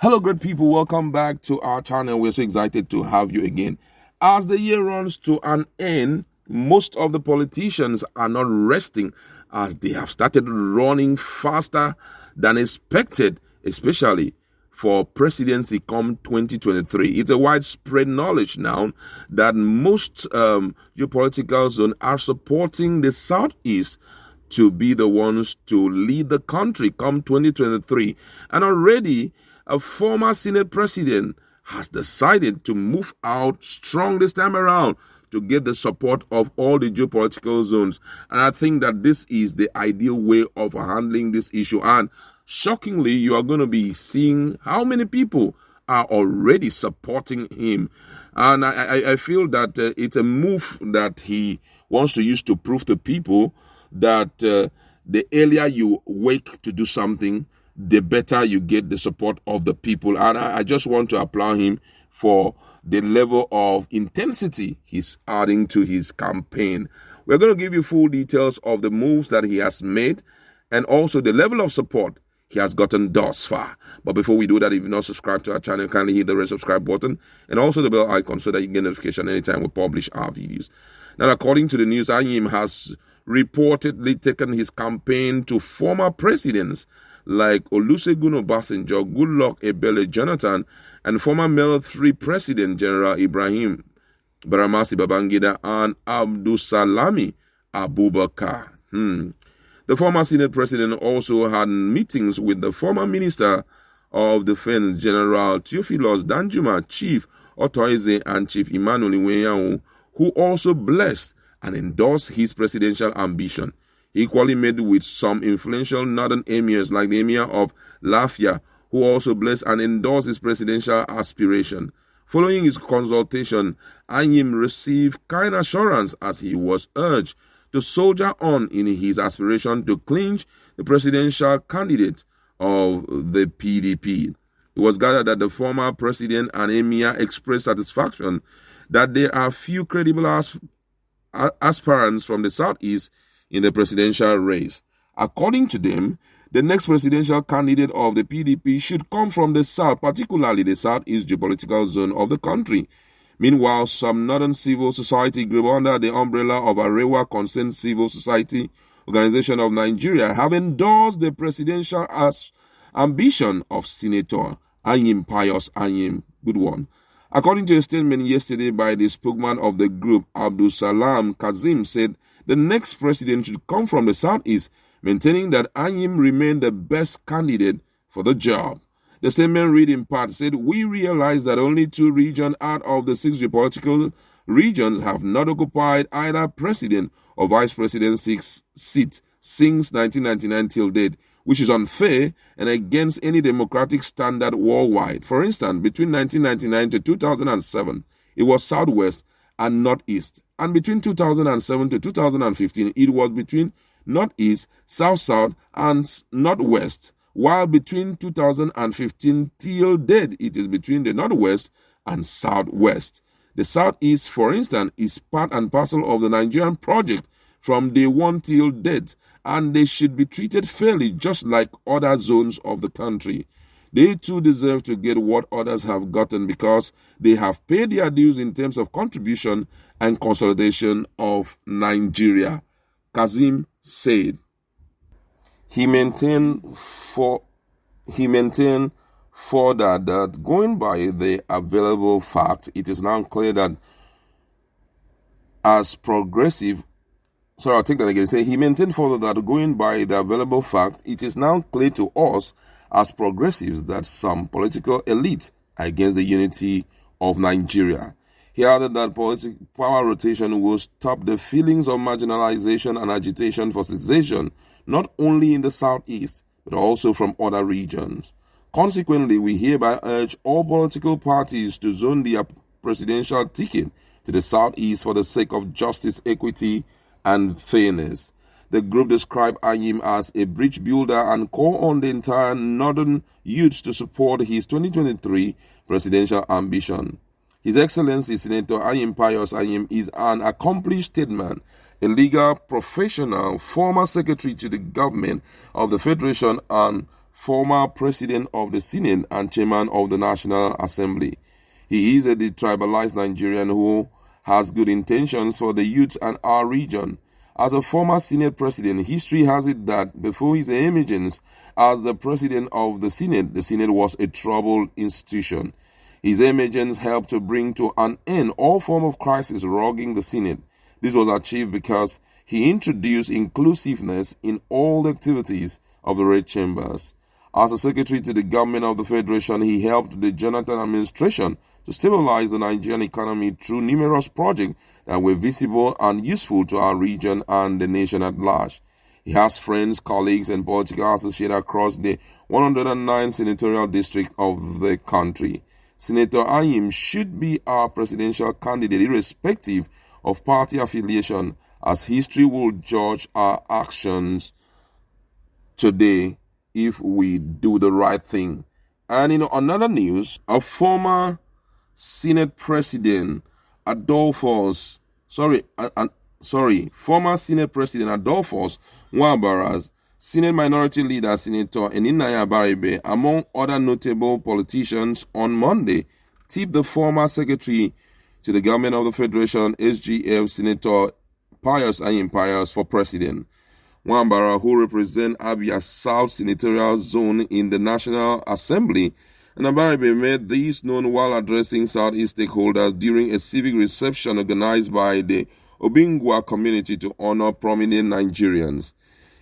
Hello, great people. Welcome back to our channel. We're so excited to have you again. As the year runs to an end, most of the politicians are not resting as they have started running faster than expected, especially for presidency come 2023. It's a widespread knowledge now that most geopolitical zones are supporting the Southeast to be the ones to lead the country come 2023. And already a former Senate president has decided to move out strong this time around to get the support of all the geopolitical zones. And I think that this is the ideal way of handling this issue. And shockingly, you are going to be seeing how many people are already supporting him. And I feel that it's a move that he wants to use to prove to people that the earlier you wake to do something, the better you get the support of the people. And I just want to applaud him for the level of intensity he's adding to his campaign. We're going to give you full details of the moves that he has made and also the level of support he has gotten thus far. But before we do that, if you're not subscribed to our channel, kindly hit the red subscribe button and also the bell icon so that you get notification anytime we publish our videos. Now, according to the news, Anyim has reportedly taken his campaign to former presidents like Olusegun Obasanjo, Goodluck Ebele Jonathan, and former military president General Ibrahim Baramasi Babangida and Abdusalami Abubakar. The former Senate president also had meetings with the former Minister of Defense General Theophilus Danjuma, Chief Otoeze, and Chief Emmanuel Iweyawu, who also blessed and endorsed his presidential ambition. He equally met with some influential northern emirs like the emir of Lafia, who also blessed and endorsed his presidential aspiration. Following his consultation, Anyim received kind assurance as he was urged to soldier on in his aspiration to clinch the presidential candidate of the PDP. It was gathered that the former president and emir expressed satisfaction that there are few credible aspirants from the Southeast in the presidential race. According to them, the next presidential candidate of the PDP should come from the South, particularly the Southeast geopolitical zone of the country. Meanwhile, some northern civil society group under the umbrella of Arewa Concerned Civil Society Organization of Nigeria have endorsed the presidential ambition of Senator Anyim Pius Anyim. Good one. According to a statement yesterday by the spokesman of the group, Abdul Salam Kazim, said the next president should come from the Southeast, maintaining that Anyim remained the best candidate for the job. The statement read in part said, "We realize that only 2 regions out of the 6 geopolitical regions have not occupied either president or vice president seat since 1999 till date, which is unfair and against any democratic standard worldwide. For instance, between 1999 to 2007, it was Southwest and Northeast. And between 2007 to 2015, it was between Northeast, South-South, and Northwest. While between 2015 till date, it is between the Northwest and Southwest. The Southeast, for instance, is part and parcel of the Nigerian project from day one till date, and they should be treated fairly just like other zones of the country. They too deserve to get what others have gotten because they have paid their dues in terms of contribution and consolidation of Nigeria," Kazim said. He maintained further that going by the available fact, it is now clear that as progressive, I'll take that again. He maintained further that going by the available fact, it is now clear to us as progressives that some political elite are against the unity of Nigeria. He added that power rotation will stop the feelings of marginalization and agitation for secession, not only in the Southeast, but also from other regions. Consequently, we hereby urge all political parties to zone their presidential ticket to the Southeast for the sake of justice, equity, and fairness. The group described Anyim as a bridge builder and called on the entire northern youths to support his 2023 presidential ambition. His Excellency Senator Anyim Pius Anyim is an accomplished statesman, a legal professional, former secretary to the government of the Federation, and former president of the Senate and chairman of the National Assembly. He is a detribalized Nigerian who has good intentions for the youth and our region. As a former Senate president, history has it that before his emergence as the president of the Senate was a troubled institution. His emergence helped to bring to an end all form of crisis rogging the Senate. This was achieved because he introduced inclusiveness in all the activities of the red chambers. As a secretary to the government of the Federation, he helped the Jonathan administration to stabilize the Nigerian economy through numerous projects that were visible and useful to our region and the nation at large. He has friends, colleagues, and political associates across the 109 senatorial districts of the country. Senator Anyim should be our presidential candidate irrespective of party affiliation, as history will judge our actions today if we do the right thing. And in another news, a former Senate President Adolphus Nwabara's Senate Minority Leader Senator Anyim, among other notable politicians, on Monday tipped the former Secretary to the Government of the Federation SGF Senator Anyim for president. Nwabara, who represents Abia South Senatorial Zone in the National Assembly, and Abaribe made this known while addressing Southeast stakeholders during a civic reception organized by the Obingwa community to honor prominent Nigerians.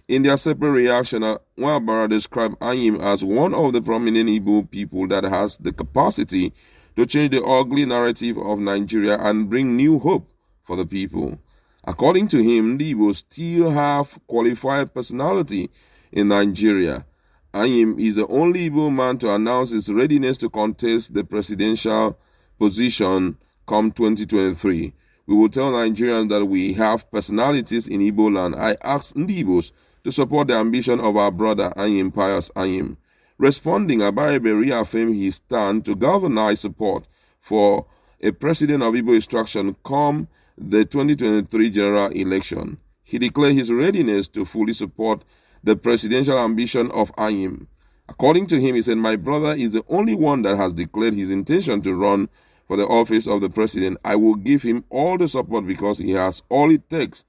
In their separate reaction, Nwabara described Anyim as one of the prominent Igbo people that has the capacity to change the ugly narrative of Nigeria and bring new hope for the people. According to him, the Igbo still have qualified personality in Nigeria. Anyim is the only Igbo man to announce his readiness to contest the presidential position come 2023. We will tell Nigerians that we have personalities in Igbo land. I ask Ndi Igbos to support the ambition of our brother Anyim. Responding, Abaribe reaffirmed his stand to galvanize support for a president of Igbo extraction come the 2023 general election. He declared his readiness to fully support the presidential ambition of Anyim. According to him, he said, "My brother is the only one that has declared his intention to run for the office of the president. I will give him all the support because he has all it takes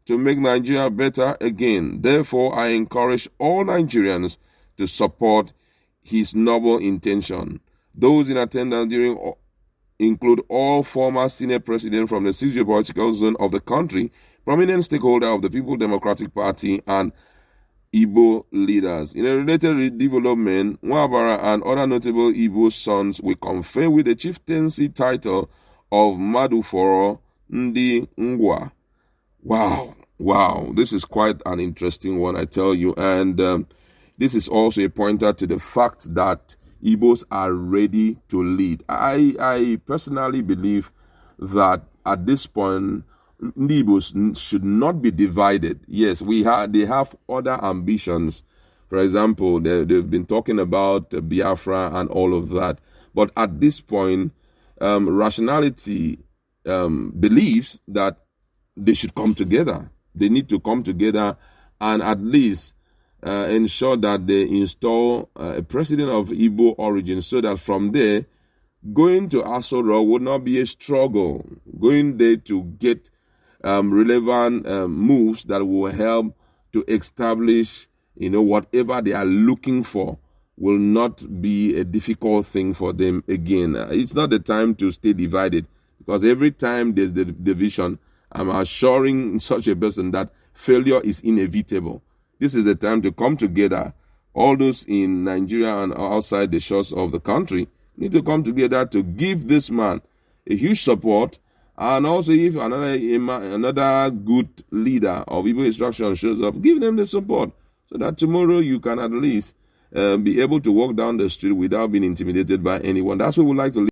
to make Nigeria better again. Therefore, I encourage all Nigerians to support his noble intention." Those in attendance include all former Senate presidents from the 6th geopolitical zone of the country, prominent stakeholders of the People's Democratic Party, and Igbo leaders. In a related development, Nwabara and other notable Igbo sons will confer with the chieftaincy title of Maduforo Ndi Ngwa. Wow, this is quite an interesting one, I tell you. And this is also a pointer to the fact that Igbos are ready to lead. I personally believe that at this point, Igbos should not be divided. Yes, they have other ambitions. For example, they've been talking about Biafra and all of that. But at this point, rationality believes that they should come together. They need to come together and at least ensure that they install a president of Igbo origin, so that from there, going to Aso Rock would not be a struggle. Going there to get relevant moves that will help to establish, whatever they are looking for will not be a difficult thing for them again. It's not the time to stay divided, because every time there's the division, I'm assuring such a person that failure is inevitable. This is the time to come together. All those in Nigeria and outside the shores of the country need to come together to give this man a huge support. And also, if another good leader of Igbo instruction shows up, give them the support, so that tomorrow you can at least be able to walk down the street without being intimidated by anyone. That's what we like to